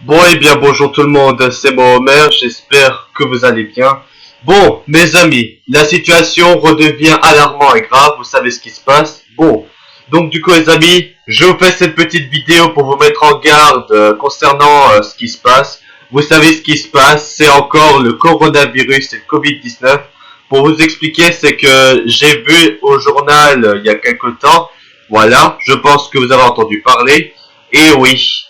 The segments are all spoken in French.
Bon et bien bonjour tout le monde, c'est moi Omer, j'espère que vous allez bien. Bon, mes amis, la situation redevient alarmante et grave, vous savez ce qui se passe. Bon, donc du coup les amis, je vous fais cette petite vidéo pour vous mettre en garde concernant ce qui se passe. Vous savez ce qui se passe, c'est encore le coronavirus et le Covid-19. Pour vous expliquer, c'est que j'ai vu au journal il y a quelque temps, voilà, je pense que vous avez entendu parler. Et oui,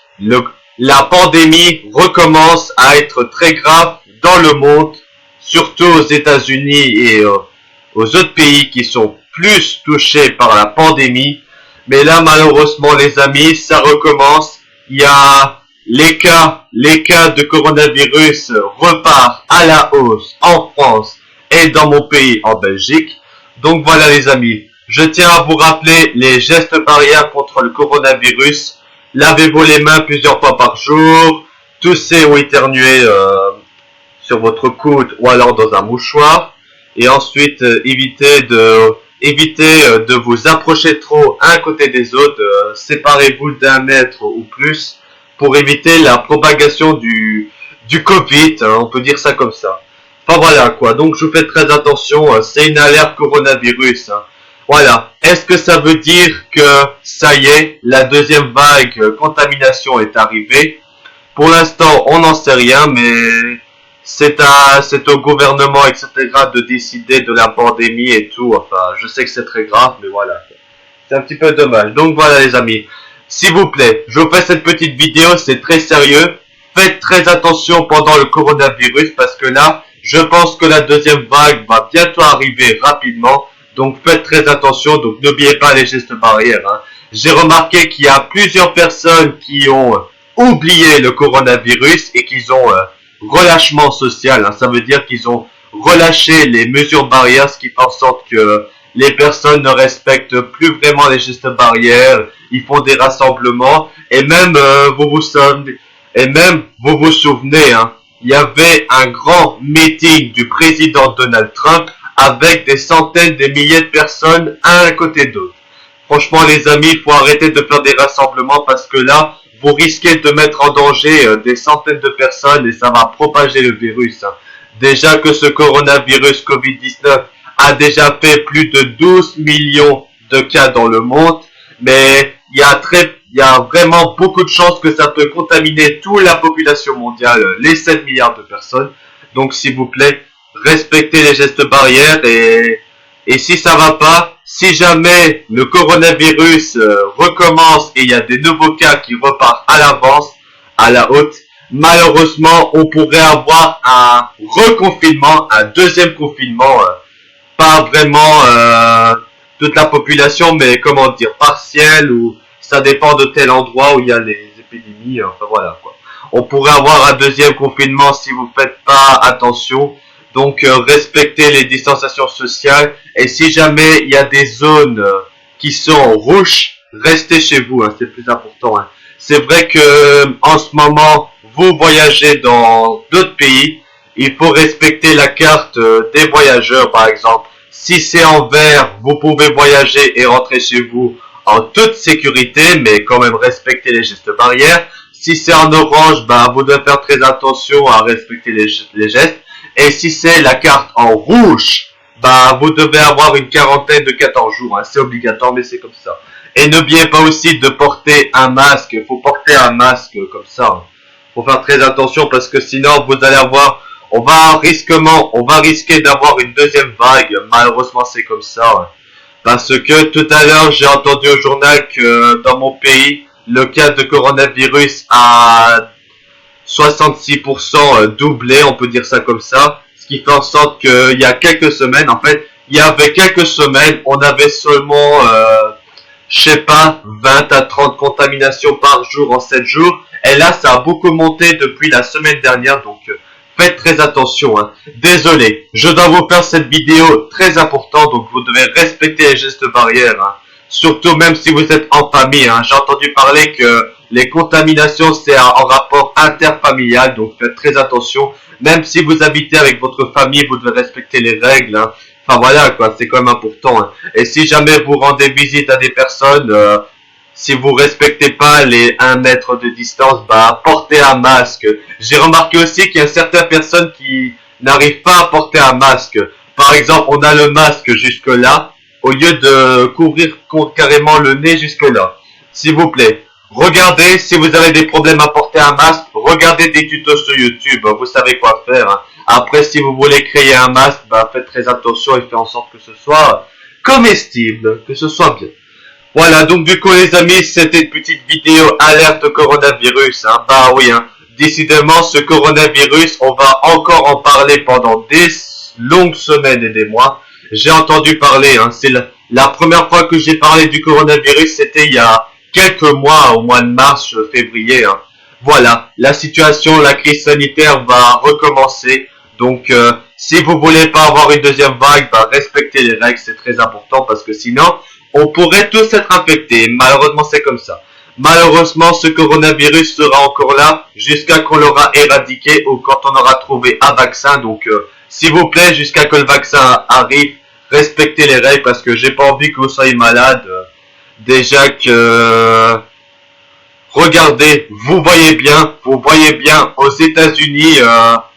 la pandémie recommence à être très grave dans le monde, surtout aux États-Unis et aux autres pays qui sont plus touchés par la pandémie. Mais là, malheureusement, les amis, ça recommence. Il y a les cas de coronavirus repartent à la hausse en France et dans mon pays, en Belgique. Donc voilà, les amis, je tiens à vous rappeler les gestes barrières contre le coronavirus. Lavez-vous les mains plusieurs fois par jour. Toussez ou éternuez sur votre coude ou alors dans un mouchoir. Et ensuite, évitez de vous approcher trop un côté des autres. Séparez-vous d'1 mètre ou plus pour éviter la propagation du Covid. On peut dire ça comme ça. Enfin voilà quoi. Donc je vous fais très attention. C'est une alerte coronavirus. Voilà. Est-ce que ça veut dire que ça y est, la deuxième vague contamination est arrivée? Pour l'instant, on n'en sait rien, mais c'est au gouvernement, etc., de décider de la pandémie et tout. Enfin, je sais que c'est très grave, mais voilà. C'est un petit peu dommage. Donc voilà, les amis. S'il vous plaît, je vous fais cette petite vidéo, c'est très sérieux. Faites très attention pendant le coronavirus, parce que là, je pense que la deuxième vague va bientôt arriver rapidement. Donc faites très attention, donc n'oubliez pas les gestes barrières. J'ai remarqué qu'il y a plusieurs personnes qui ont oublié le coronavirus et qu'ils ont relâchement social. Ça veut dire qu'ils ont relâché les mesures barrières, ce qui fait en sorte que les personnes ne respectent plus vraiment les gestes barrières. Ils font des rassemblements et même vous vous souvenez, il y avait un grand meeting du président Donald Trump avec des centaines de milliers de personnes un à côté d'autre. Franchement les amis, il faut arrêter de faire des rassemblements parce que là, vous risquez de mettre en danger des centaines de personnes et ça va propager le virus. Déjà que ce coronavirus Covid-19 a déjà fait plus de 12 millions de cas dans le monde, mais il y a vraiment beaucoup de chances que ça peut contaminer toute la population mondiale, les 7 milliards de personnes. Donc s'il vous plaît, respectez les gestes barrières et si ça va pas, si jamais le coronavirus recommence et il y a des nouveaux cas qui repartent à l'avance, à la haute, malheureusement on pourrait avoir un reconfinement, un deuxième confinement, pas vraiment toute la population, mais comment dire, partiel, ou ça dépend de tel endroit où il y a les épidémies, enfin voilà quoi. On pourrait avoir un deuxième confinement si vous faites pas attention. Donc respectez les distanciations sociales et si jamais il y a des zones qui sont rouges, restez chez vous, c'est le plus important. C'est vrai que en ce moment, vous voyagez dans d'autres pays, il faut respecter la carte des voyageurs par exemple. Si c'est en vert, vous pouvez voyager et rentrer chez vous en toute sécurité, mais quand même respecter les gestes barrières. Si c'est en orange, vous devez faire très attention à respecter les gestes. Et si c'est la carte en rouge, vous devez avoir une quarantaine de 14 jours. C'est obligatoire, mais c'est comme ça. Et n'oubliez pas aussi de porter un masque. Il faut porter un masque comme ça. Faut faire très attention parce que sinon vous allez avoir, on va risquer d'avoir une deuxième vague. Malheureusement, c'est comme ça. Parce que tout à l'heure, j'ai entendu au journal que dans mon pays, le cas de coronavirus a 66% doublé, on peut dire ça comme ça, ce qui fait en sorte qu'il y a quelques semaines, on avait seulement, je sais pas, 20 à 30 contaminations par jour en 7 jours, et là ça a beaucoup monté depuis la semaine dernière, donc faites très attention. Désolé, je dois vous faire cette vidéo très importante, donc vous devez respecter les gestes barrières, surtout même si vous êtes en famille. J'ai entendu parler que les contaminations, c'est en rapport interfamilial, donc faites très attention. Même si vous habitez avec votre famille, vous devez respecter les règles. Enfin voilà quoi, c'est quand même important. Et si jamais vous rendez visite à des personnes, si vous respectez pas les 1 mètre de distance, bah portez un masque. J'ai remarqué aussi qu'il y a certaines personnes qui n'arrivent pas à porter un masque. Par exemple, on a le masque jusque là, au lieu de couvrir carrément le nez jusque là. S'il vous plaît, regardez si vous avez des problèmes à porter un masque, regardez des tutos sur YouTube, vous savez quoi faire. Hein. Après, si vous voulez créer un masque, bah faites très attention et faites en sorte que ce soit comestible, que ce soit bien. Voilà, donc du coup les amis, c'était une petite vidéo alerte coronavirus. Hein. Bah oui, hein. Décidément ce coronavirus, on va encore en parler pendant des longues semaines et des mois. J'ai entendu parler, hein. C'est la première fois que j'ai parlé du coronavirus, c'était il y a quelques mois, au mois de mars, février. Hein. Voilà, la situation, la crise sanitaire va recommencer. Donc si vous voulez pas avoir une deuxième vague, bah, respectez les règles, c'est très important parce que sinon on pourrait tous être infectés. Malheureusement, c'est comme ça. Malheureusement, ce coronavirus sera encore là jusqu'à qu'on l'aura éradiqué ou quand on aura trouvé un vaccin. Donc, s'il vous plaît, jusqu'à que le vaccin arrive, respectez les règles parce que j'ai pas envie que vous soyez malade. Déjà que... regardez, vous voyez bien, aux États-Unis,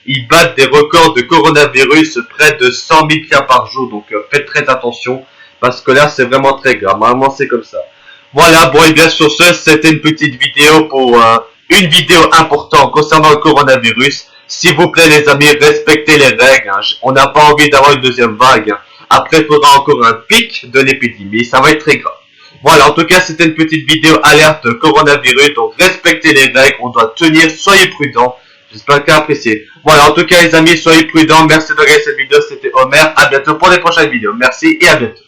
ils battent des records de coronavirus, près de 100 000 cas par jour. Donc, faites très attention. Parce que là, c'est vraiment très grave. Normalement, c'est comme ça. Voilà, bon, et bien sur ce, c'était une petite vidéo pour une vidéo importante concernant le coronavirus. S'il vous plaît, les amis, respectez les règles. Hein. On n'a pas envie d'avoir une deuxième vague. Hein. Après, il faudra encore un pic de l'épidémie. Ça va être très grave. Voilà, en tout cas, c'était une petite vidéo alerte coronavirus. Donc, respectez les règles. On doit tenir. Soyez prudents. J'espère que vous appréciez. Voilà, en tout cas, les amis, soyez prudents. Merci de regarder cette vidéo. C'était Omer. À bientôt pour les prochaines vidéos. Merci et à bientôt.